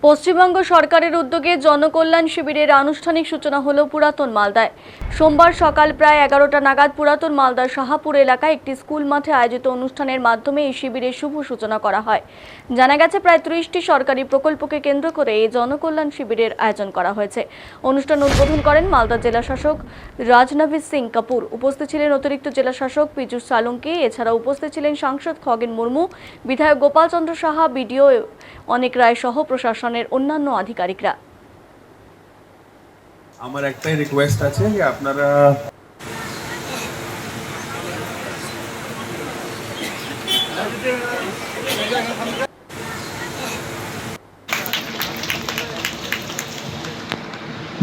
পশ্চিমবঙ্গ সরকারের উদ্যোগে জনকল্যাণ শিবিরের আনুষ্ঠানিক সূচনা হলো পুরাতন মালদায়। সোমবার সকাল প্রায় 11টা নাগাদ পুরাতন মালদার শাহাপুর এলাকায় একটি স্কুল মাঠে আয়োজিত অনুষ্ঠানের মাধ্যমে এই শিবিরের শুভ সূচনা করা হয়। জানা গেছে প্রায় 30টি সরকারি প্রকল্পকে কেন্দ্র করে এই জনকল্যাণ শিবিরের আয়োজন করা হয়েছে। অনুষ্ঠান উদ্বোধন করেন মালদা জেলা শাসক রাজনভীর সিং কাপুর। উপস্থিত ছিলেন অতিরিক্ত জেলা শাসক পীযূষ সালুঙ্কি। এছাড়া উপস্থিত ছিলেন সাংসদ খগেন মুর্মু, বিধায়ক গোপাল চন্দ্র সাহা, বিডিও অনেক রায় সহ প্রশাসনের অন্যান্য আধিকারিকরা। আমার একটাই রিকোয়েস্ট আছে যে আপনারা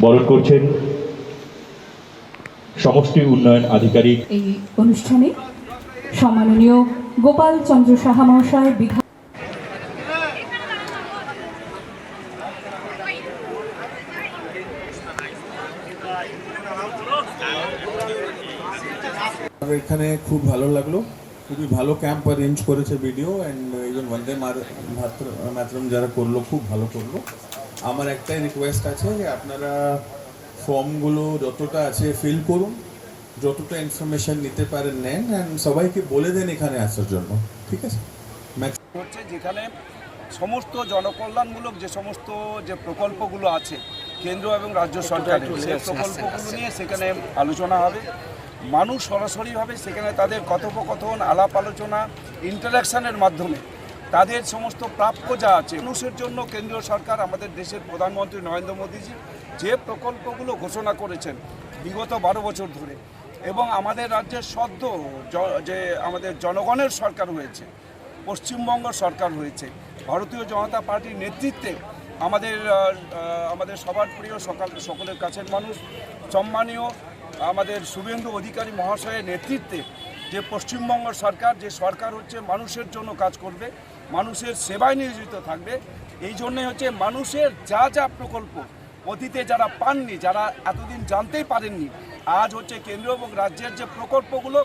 বরণ করছেন সমষ্টি উন্নয়ন আধিকারিক। এই অনুষ্ঠানে সম্মাননীয় গোপাল চন্দ্র সাহা মহাশয়, এখানে খুব ভালো লাগলো, খুবই ভালো ক্যাম্প অ্যারেঞ্জ করেছে ভিডিও অ্যান্ড ইভেন বন্দে মাতরম যারা করলো খুব ভালো করলো। আমার একটাই রিকোয়েস্ট আছে যে আপনারা ফর্মগুলো যতটা আছে ফিল করুন, যতটা ইনফরমেশন নিতে পারেন নেন অ্যান্ড সবাইকে বলে দেন এখানে আসার জন্য, ঠিক আছে? হচ্ছে যেখানে সমস্ত জনকল্যাণমূলক যে সমস্ত যে প্রকল্পগুলো আছে কেন্দ্র এবং রাজ্য সরকারের, সেই প্রকল্পগুলো নিয়ে সেখানে আলোচনা হবে। মানুষ সরাসরিভাবে সেখানে তাদের কথোপকথন, আলাপ আলোচনা, ইন্টারাকশানের মাধ্যমে তাদের সমস্ত প্রাপ্য যা আছে মানুষের জন্য কেন্দ্রীয় সরকার, আমাদের দেশের প্রধানমন্ত্রী নরেন্দ্র মোদীজি যে প্রকল্পগুলো ঘোষণা করেছেন বিগত 12 বছর ধরে, এবং আমাদের রাজ্যের সদ্য যে আমাদের জনগণের সরকার হয়েছে, পশ্চিমবঙ্গ সরকার হয়েছে, ভারতীয় জনতা পার্টির নেতৃত্বে আমাদের সবার প্রিয় সকলের কাছের মানুষ সম্মানীয় আমাদের শুভেন্দু অধিকারী মহাশয়ের নেতৃত্বে যে পশ্চিমবঙ্গ সরকার, যে সরকার হচ্ছে মানুষের জন্য কাজ করবে, মানুষের সেবায় নিয়োজিত থাকবে। এই জন্যই হচ্ছে মানুষের যা যা প্রকল্প অতীতে যারা পাননি, যারা এতদিন জানতেই পারেননি, আজ হচ্ছে কেন্দ্র এবং রাজ্যের যে প্রকল্পগুলো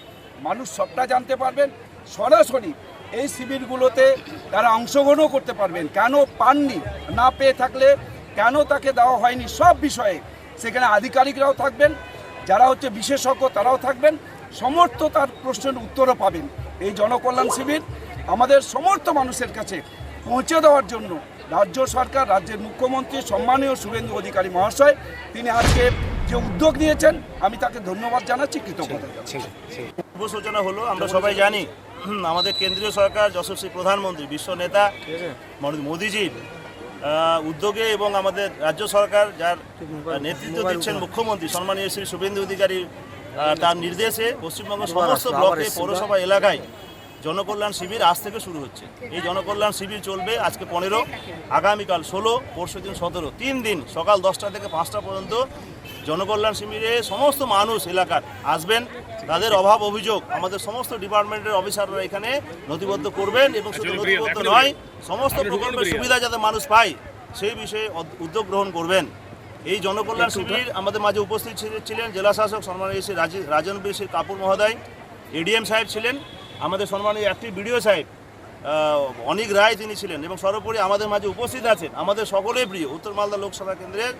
মানুষ সবটা জানতে পারবেন। সরাসরি এই শিবিরগুলোতে তারা অংশগ্রহণও করতে পারবেন, কেন পাননি, না পেয়ে থাকলে কেন তাকে দেওয়া হয়নি, সব বিষয়ে সেখানে আধিকারিকরাও থাকবেন, যারা হচ্ছে বিশেষজ্ঞ তারাও থাকবেন, সমস্ত তার প্রশ্নের উত্তরও পাবেন। এই জনকল্যাণ শিবির আমাদের সমস্ত মানুষের কাছে পৌঁছে দেওয়ার জন্য রাজ্য সরকার, রাজ্যের মুখ্যমন্ত্রী সম্মানীয় শুভেন্দু অধিকারী মহাশয় তিনি আজকে যে উদ্যোগ নিয়েছেন, আমি তাকে ধন্যবাদ জানাচ্ছি, কৃতজ্ঞতা জানাচ্ছি। শুভ সূচনা হলো। আমরা সবাই জানি আমাদের কেন্দ্রীয় সরকার, যশস্বী প্রধানমন্ত্রী, বিশ্ব নেতা মোদীজির উদ্যোগে এবং আমাদের রাজ্য সরকার যার নেতৃত্ব দিচ্ছেন মুখ্যমন্ত্রী সম্মানীয় শ্রী শুভেন্দু অধিকারী, তার নির্দেশে পশ্চিমবঙ্গের সমস্ত ব্লকে, পৌরসভা এলাকায় জনকল্যাণ শিবির আজ থেকে শুরু হচ্ছে। এই জনকল্যাণ শিবির চলবে আজকে 15, আগামীকাল 16, পরশুদিন 17, 3 দিন সকাল 10টা থেকে 5টা পর্যন্ত জনকল্যাণ শিবিরে সমস্ত মানুষ এলাকার আসবেন। তাদের অভাব অভিযোগ আমাদের সমস্ত ডিপার্টমেন্টের অফিসাররা এখানে নথিবদ্ধ করবেন এবং শুধু নথিবদ্ধ নয়, সমস্ত প্রকল্পের সুবিধা যাতে মানুষ পায় সেই বিষয়ে উদ্যোগ গ্রহণ করবেন। এই জনকল্যাণ শিবির আমাদের মাঝে উপস্থিত ছিলেন জেলা শাসক সম্মানীয় শ্রী রাজনভীর সিং কাপুর মহোদয়, এডিএম সাহেব ছিলেন, আমাদের সম্মানীয় অ্যাক্টিভ বিডিও সাহেব অনেক রায় তিনি ছিলেন, এবং সর্বোপরি আমাদের মাঝে উপস্থিত আছেন আমাদের সকলের প্রিয় উত্তর মালদা লোকসভা কেন্দ্রের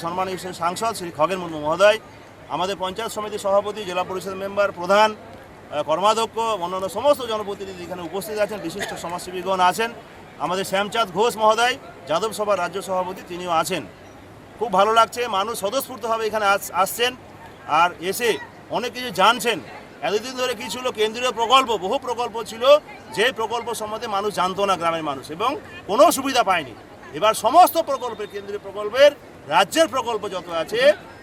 সম্মানীয় সাংসদ শ্রী খগেন মুর্মু মহোদয়, আমাদের পঞ্চায়েত সমিতির সভাপতি, জেলা পরিষদ মেম্বার, প্রধান, কর্মাধ্যক্ষ, অন্যান্য সমস্ত জনপ্রতিনিধি এখানে উপস্থিত আছেন, বিশিষ্ট সমাজসেবীগণ আছেন, আমাদের শ্যামচাঁদ ঘোষ মহোদয় যাদব সভার রাজ্য সভাপতি তিনিও আছেন। খুব ভালো লাগছে, মানুষ স্বতঃস্ফূর্তভাবে এখানে আসছেন আর এসে অনেক কিছু জানছেন। এতদিন ধরে কী ছিল, কেন্দ্রীয় প্রকল্প, বহু প্রকল্প ছিল, যে প্রকল্প সম্বন্ধে মানুষ জানতো না, গ্রামের মানুষ, এবং কোনো সুবিধা পায়নি। এবার সমস্ত প্রকল্পের, কেন্দ্রীয় প্রকল্পের, রাজ্যের প্রকল্প যত আছে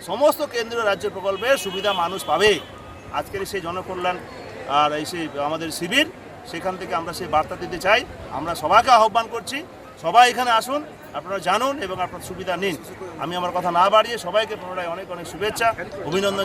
সমস্ত কেন্দ্রীয় রাজ্যের প্রকল্পের সুবিধা মানুষ পাবে। আজকের সেই জনকল্যাণ আর এই সেই আমাদের শিবির, সেখান থেকে আমরা সেই বার্তা দিতে চাই। আমরা সবাইকে আহ্বান করছি, সবাই এখানে আসুন, আপনারা জানুন এবং আপনার সুবিধা নিন। আমি আমার কথা না বাড়িয়ে সবাইকে পুনরায় অনেক অনেক শুভেচ্ছা, অভিনন্দন।